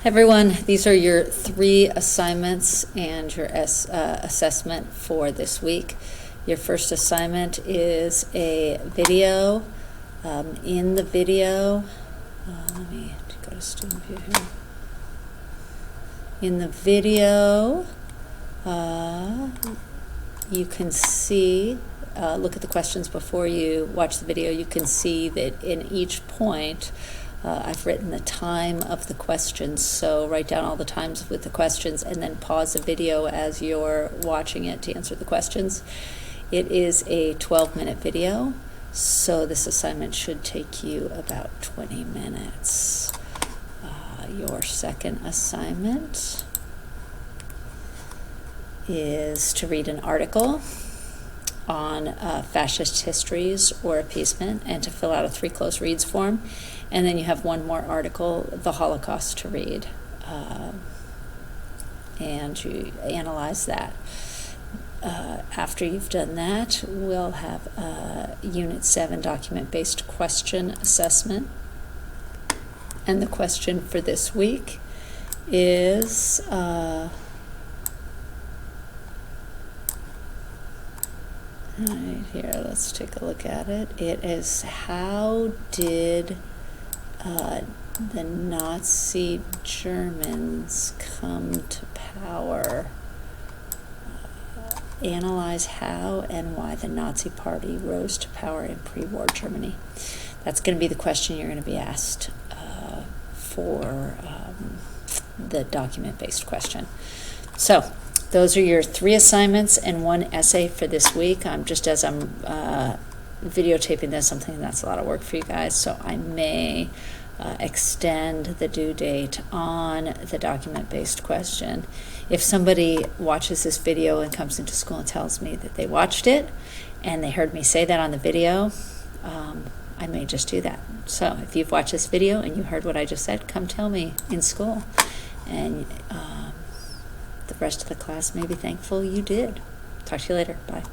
Everyone, these are your 3 assignments and your assessment for this week. Your first assignment is a video. In the video, let me go to student view here. In the video, you can see, look at the questions before you watch the video. You can see that in each point, I've written the time of the questions, so write down all the times with the questions and then pause the video as you're watching it to answer the questions. It is a 12-minute video, so this assignment should take you about 20 minutes. Your second assignment is to read an article on fascist histories or appeasement and to fill out a 3 close reads form. And then you have one more article, The Holocaust, to read. And you analyze that. After you've done that, we'll have a Unit 7 document-based question assessment. And the question for this week is right here, let's take a look at it. It is, how did the Nazi Germans come to power? Analyze how and why the Nazi Party rose to power in pre-war Germany. That's going to be the question you're going to be asked for the document-based question. So those are your 3 assignments and 1 essay for this week. Just as I'm videotaping this, I'm thinking that's a lot of work for you guys, so I may extend the due date on the document-based question. If somebody watches this video and comes into school and tells me that they watched it and they heard me say that on the video, I may just do that. So if you've watched this video and you heard what I just said, come tell me in school, and the rest of the class may be thankful you did. Talk to you later. Bye.